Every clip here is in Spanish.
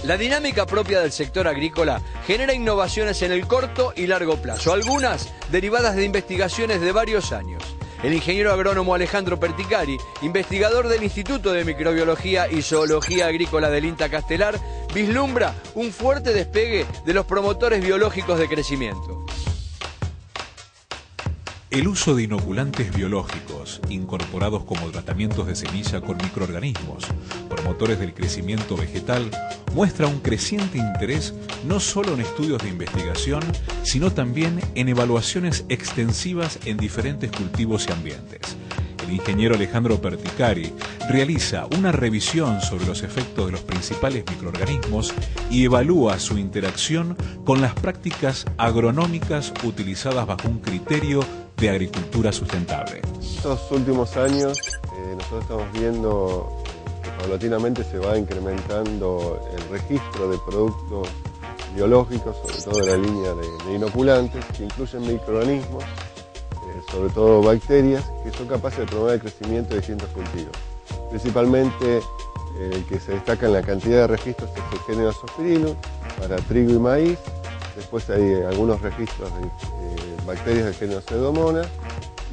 La dinámica propia del sector agrícola genera innovaciones en el corto y largo plazo, algunas derivadas de investigaciones de varios años. El ingeniero agrónomo Alejandro Perticari, investigador del Instituto de Microbiología y Zoología Agrícola del INTA Castelar, vislumbra un fuerte despegue de los promotores biológicos de crecimiento. El uso de inoculantes biológicos, incorporados como tratamientos de semilla con microorganismos, promotores del crecimiento vegetal, muestra un creciente interés no solo en estudios de investigación, sino también en evaluaciones extensivas en diferentes cultivos y ambientes. El ingeniero Alejandro Perticari realiza una revisión sobre los efectos de los principales microorganismos y evalúa su interacción con las prácticas agronómicas utilizadas bajo un criterio de agricultura sustentable. Estos últimos años nosotros estamos viendo que paulatinamente se va incrementando el registro de productos biológicos, sobre todo de la línea de inoculantes, que incluyen microorganismos, sobre todo bacterias, que son capaces de promover el crecimiento de distintos cultivos. Principalmente el que se destaca en la cantidad de registros es el género Azospirillum para trigo y maíz. Después hay algunos registros de bacterias del género Pseudomonas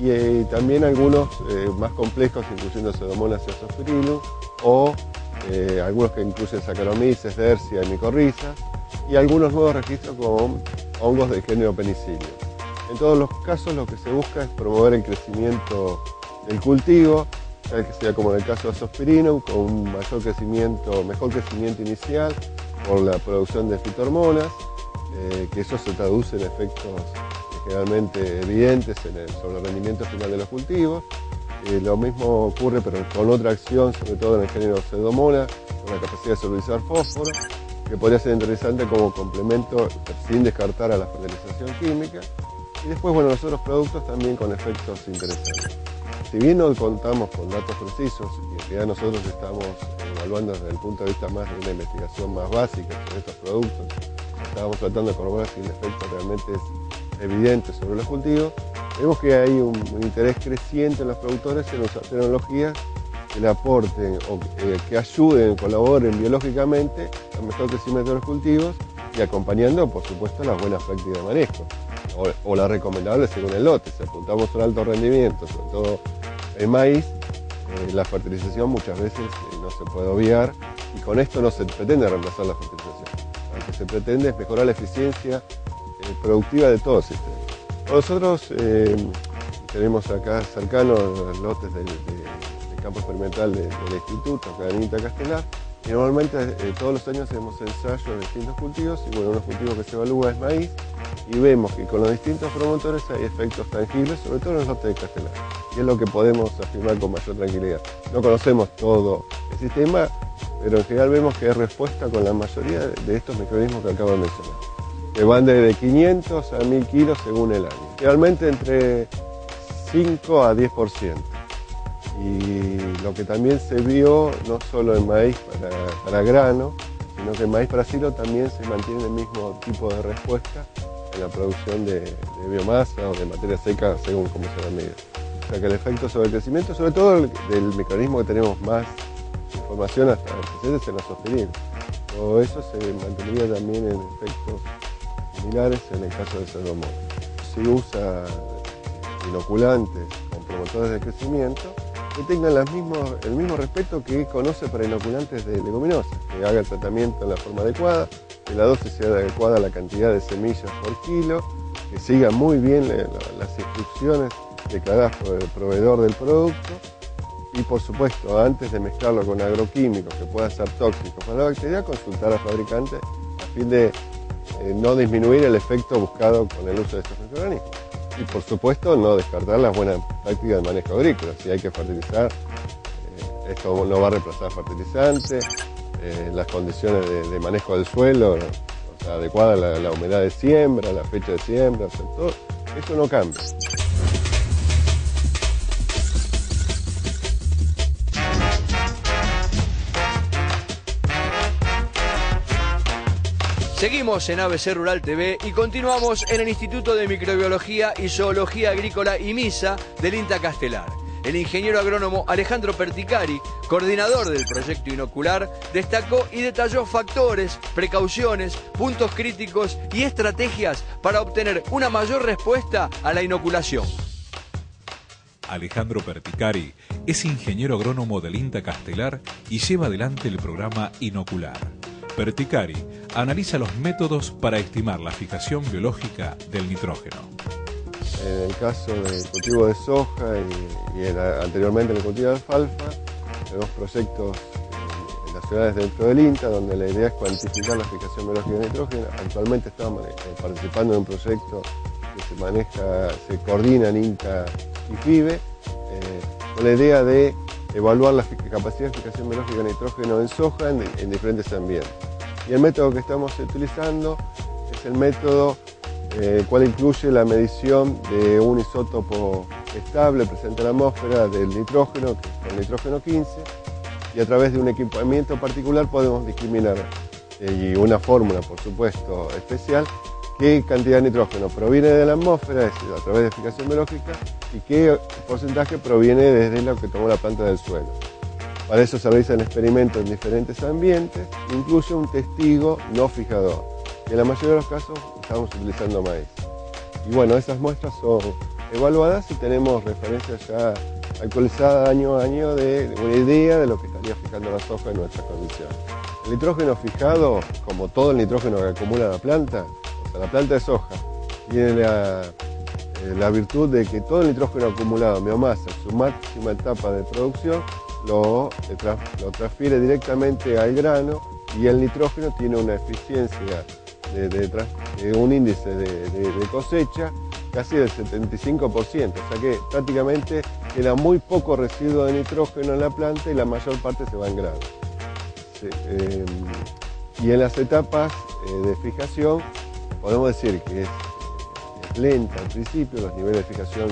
y también algunos más complejos, incluyendo Pseudomonas y Azospirillum, o algunos que incluyen Saccharomyces, Dersia y Mycorrhiza, y algunos nuevos registros con hongos del género Penicillium. En todos los casos lo que se busca es promover el crecimiento del cultivo, ya que sea como en el caso de Azospirillum, con un mejor crecimiento inicial por la producción de fitohormonas, que eso se traduce en efectos generalmente evidentes sobre el rendimiento final de los cultivos. Lo mismo ocurre pero con otra acción, sobre todo en el género Pseudomonas, con la capacidad de solubilizar fósforo, que podría ser interesante como complemento sin descartar a la fertilización química. Y después, bueno, los otros productos también con efectos interesantes. Si bien no contamos con datos precisos, y en realidad nosotros estamos evaluando desde el punto de vista más de una investigación más básica sobre estos productos, estábamos tratando de corroborar si el efecto realmente es evidente sobre los cultivos, vemos que hay un interés creciente en los productores en usar tecnologías que le aporten o que ayuden, colaboren biológicamente al mejor crecimiento de los cultivos y acompañando, por supuesto, las buenas prácticas de manejo o las recomendables según el lote. Si apuntamos a un alto rendimiento, sobre todo en maíz, la fertilización muchas veces no se puede obviar y con esto no se pretende reemplazar la fertilización. Lo que se pretende es mejorar la eficiencia productiva de todo el sistema. Nosotros tenemos acá cercanos los lotes del campo experimental del instituto, acá en INTA Castelar, y normalmente todos los años hacemos ensayos de distintos cultivos, y bueno, unos cultivos que se evalúa es maíz, y vemos que con los distintos promotores hay efectos tangibles, sobre todo en los lotes de Castelar, y es lo que podemos afirmar con mayor tranquilidad. No conocemos todo el sistema, pero en general vemos que hay respuesta con la mayoría de estos microorganismos que acabo de mencionar, que van desde 500 a 1000 kilos según el año, realmente entre 5 a 10%. Y lo que también se vio, no solo en maíz para grano, sino que en maíz para silo también se mantiene el mismo tipo de respuesta en la producción de biomasa o de materia seca según cómo se va a medir. O sea que el efecto sobre el crecimiento, sobre todo del microorganismo que tenemos más información hasta antecedentes, es en Azospirillum. Todo eso se mantendría también en efectos similares en el caso de Pseudomonas. Se usa inoculantes con promotores de crecimiento que tengan el mismo respeto que conoce para inoculantes de leguminosas, que haga el tratamiento en la forma adecuada, que la dosis sea adecuada a la cantidad de semillas por kilo, que siga muy bien las instrucciones declaradas por el proveedor del producto y, por supuesto, antes de mezclarlo con agroquímicos que puedan ser tóxicos para la bacteria, consultar al fabricante a fin de no disminuir el efecto buscado con el uso de estos microorganismos. Y por supuesto no descartar las buenas prácticas de manejo agrícola. Si hay que fertilizar, esto no va a reemplazar fertilizantes, las condiciones de manejo del suelo, o sea, adecuada la humedad de siembra, la fecha de siembra, o sea, todo eso no cambia. Seguimos en ABC Rural TV y continuamos en el Instituto de Microbiología y Zoología Agrícola y MISA del INTA Castelar. El ingeniero agrónomo Alejandro Perticari, coordinador del proyecto inocular, destacó y detalló factores, precauciones, puntos críticos y estrategias para obtener una mayor respuesta a la inoculación. Alejandro Perticari es ingeniero agrónomo del INTA Castelar y lleva adelante el programa Inocular. Perticari analiza los métodos para estimar la fijación biológica del nitrógeno. En el caso del cultivo de soja y anteriormente en el cultivo de alfalfa, tenemos proyectos nacionales dentro del INTA, donde la idea es cuantificar la fijación biológica de nitrógeno. Actualmente estamos participando en un proyecto que se coordina en INTA y FIBE, con la idea de evaluar la capacidad de fijación biológica de nitrógeno en soja en diferentes ambientes. Y el método que estamos utilizando es el método el cual incluye la medición de un isótopo estable presente en la atmósfera del nitrógeno, que es el nitrógeno 15, y a través de un equipamiento particular podemos discriminar, y una fórmula por supuesto especial, qué cantidad de nitrógeno proviene de la atmósfera, es decir, a través de fijación biológica, y qué porcentaje proviene desde lo que tomó la planta del suelo. Para eso se realizan experimentos en diferentes ambientes, incluye un testigo no fijador, y en la mayoría de los casos estamos utilizando maíz. Y bueno, esas muestras son evaluadas y tenemos referencias ya actualizadas año a año de una idea de lo que estaría fijando la soja en nuestras condiciones. El nitrógeno fijado, como todo el nitrógeno que acumula la planta de soja, tiene la virtud de que todo el nitrógeno acumulado en biomasa en su máxima etapa de producción lo transfiere directamente al grano, y el nitrógeno tiene una eficiencia de un índice de cosecha casi del 75%, o sea que prácticamente queda muy poco residuo de nitrógeno en la planta y la mayor parte se va en grano. Y en las etapas de fijación podemos decir que es lenta al principio, los niveles de fijación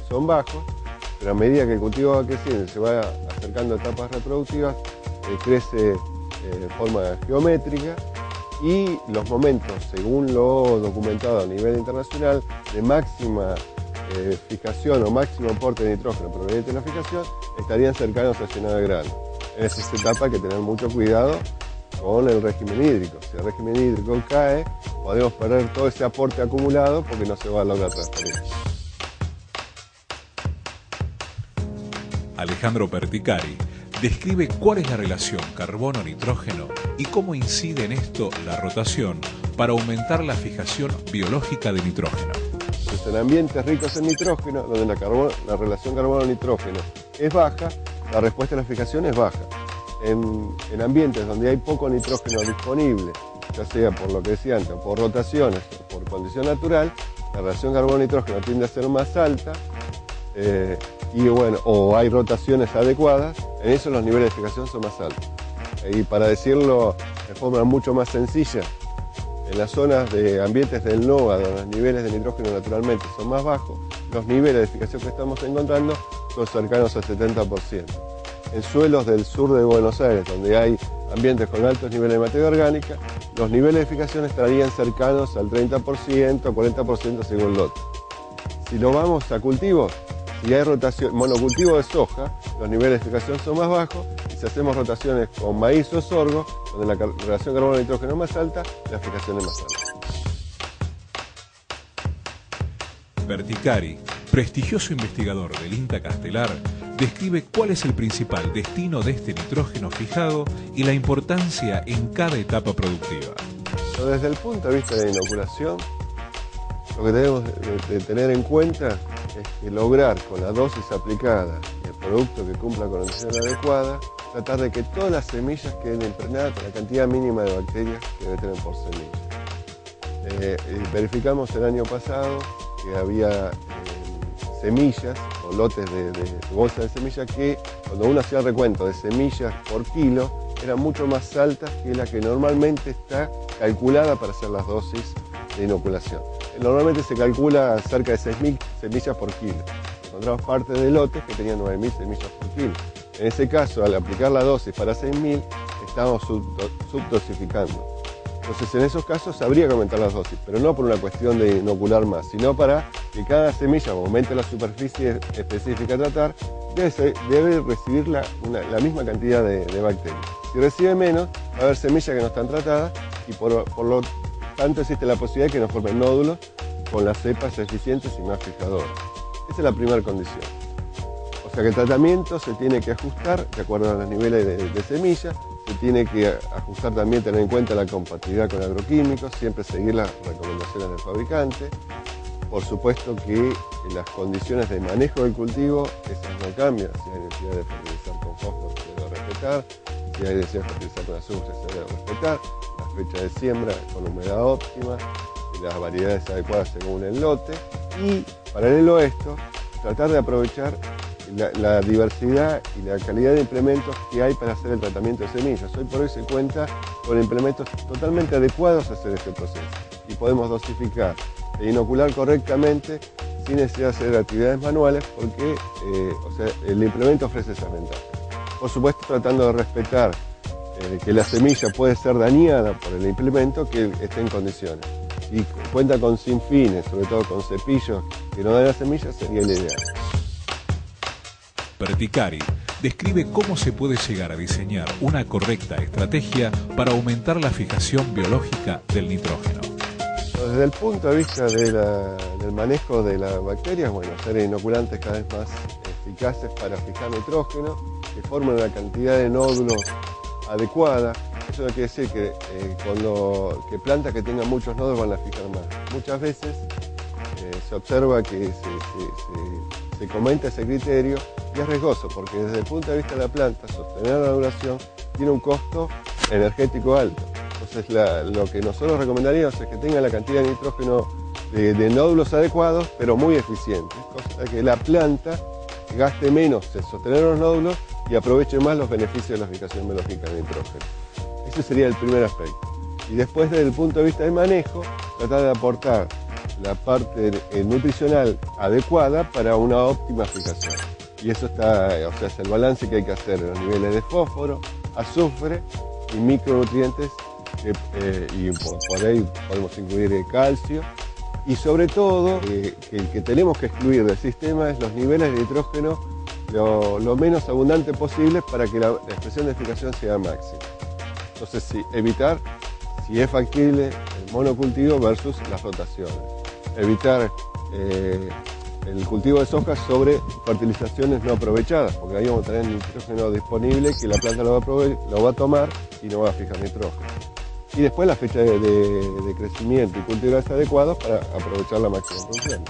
son bajos, pero a medida que el cultivo va creciendo y se va acercando a etapas reproductivas, crece de forma geométrica, y los momentos, según lo documentado a nivel internacional, de máxima fijación o máximo aporte de nitrógeno proveniente de la fijación estarían cercanos al llenado de grano. En esa etapa hay que tener mucho cuidado con el régimen hídrico. Si el régimen hídrico cae, podemos perder todo ese aporte acumulado porque no se va a lograr transferir. Alejandro Perticari describe cuál es la relación carbono-nitrógeno y cómo incide en esto la rotación para aumentar la fijación biológica de nitrógeno. Pues en ambientes ricos en nitrógeno, donde la relación carbono-nitrógeno es baja, la respuesta a la fijación es baja. En ambientes donde hay poco nitrógeno disponible, ya sea por lo que decía antes, por rotaciones o por condición natural, la relación carbono-nitrógeno tiende a ser más alta, y bueno, o hay rotaciones adecuadas, en eso los niveles de fijación son más altos. Y para decirlo de forma mucho más sencilla, en las zonas de ambientes del NOVA, donde los niveles de nitrógeno naturalmente son más bajos, los niveles de fijación que estamos encontrando son cercanos al 70%. En suelos del sur de Buenos Aires, donde hay ambientes con altos niveles de materia orgánica, los niveles de fijación estarían cercanos al 30%, 40% según lote. Si lo vamos a cultivos, si hay rotación, monocultivo de soja, los niveles de fijación son más bajos, y si hacemos rotaciones con maíz o sorgo, donde la relación carbono-nitrógeno es más alta, la fijación es más alta. Perticari, prestigioso investigador del INTA Castelar, describe cuál es el principal destino de este nitrógeno fijado y la importancia en cada etapa productiva. Desde el punto de vista de la inoculación, lo que tenemos de tener en cuenta es que lograr con la dosis aplicada y el producto que cumpla con la condición adecuada, tratar de que todas las semillas queden impregnadas con la cantidad mínima de bacterias que debe tener por semilla. Verificamos el año pasado que había semillas o lotes de bolsas de semillas que, cuando uno hacía el recuento de semillas por kilo, eran mucho más altas que la que normalmente está calculada para hacer las dosis de inoculación. Normalmente se calcula cerca de 6.000 semillas por kilo. Encontramos parte de lotes que tenían 9.000 semillas por kilo. En ese caso, al aplicar la dosis para 6.000, estamos subdosificando. Entonces, en esos casos habría que aumentar las dosis, pero no por una cuestión de inocular más, sino para que cada semilla aumente la superficie específica a tratar debe recibir la misma cantidad de bacterias. Si recibe menos, va a haber semillas que no están tratadas y por lo tanto existe la posibilidad de que nos formen nódulos con las cepas eficientes y más fijadoras. Esa es la primera condición. O sea que el tratamiento se tiene que ajustar de acuerdo a los niveles de semilla, se tiene que ajustar también, tener en cuenta la compatibilidad con agroquímicos, siempre seguir las recomendaciones del fabricante. Por supuesto que las condiciones de manejo del cultivo, esas no cambian. Si hay necesidad de fertilizar con fósforo, se debe respetar. Si hay necesidad de fertilizar con azufre, se debe respetar. La fecha de siembra con humedad óptima, las variedades adecuadas según el lote. Y, paralelo a esto, tratar de aprovechar la diversidad y la calidad de implementos que hay para hacer el tratamiento de semillas. Hoy por hoy se cuenta con implementos totalmente adecuados a hacer este proceso. Y podemos dosificar e inocular correctamente sin necesidad de hacer actividades manuales porque el implemento ofrece esa ventaja. Por supuesto, tratando de respetar que la semilla puede ser dañada por el implemento, que esté en condiciones. Si cuenta con sinfines, sobre todo con cepillos que no dan la semilla, sería el ideal. Perticari describe cómo se puede llegar a diseñar una correcta estrategia para aumentar la fijación biológica del nitrógeno. Desde el punto de vista del manejo de las bacterias, bueno, hacer inoculantes cada vez más eficaces para fijar nitrógeno, que formen una cantidad de nódulos adecuada. Eso no quiere decir que plantas que tengan muchos nódulos van a fijar más. Muchas veces se observa que se comenta ese criterio y es riesgoso porque desde el punto de vista de la planta, sostener la duración tiene un costo energético alto. Entonces lo que nosotros recomendaríamos es que tenga la cantidad de nitrógeno de nódulos adecuados, pero muy eficientes, cosa que la planta gaste menos en sostener los nódulos y aproveche más los beneficios de la fijación biológica de nitrógeno. Ese sería el primer aspecto. Y después, desde el punto de vista de manejo, tratar de aportar la parte nutricional adecuada para una óptima fijación. Y eso es el balance que hay que hacer en los niveles de fósforo, azufre y micronutrientes, y por ahí podemos incluir el calcio. Y sobre todo, que tenemos que excluir del sistema es los niveles de nitrógeno lo menos abundante posible para que la expresión de fijación sea máxima. Entonces, evitar, si es factible, el monocultivo versus las rotaciones. Evitar el cultivo de soja sobre fertilizaciones no aprovechadas, porque ahí vamos a tener nitrógeno disponible que la planta lo va a tomar y no va a fijar nitrógeno. Y después la fecha de crecimiento y cultivos adecuados para aprovechar la máxima producción.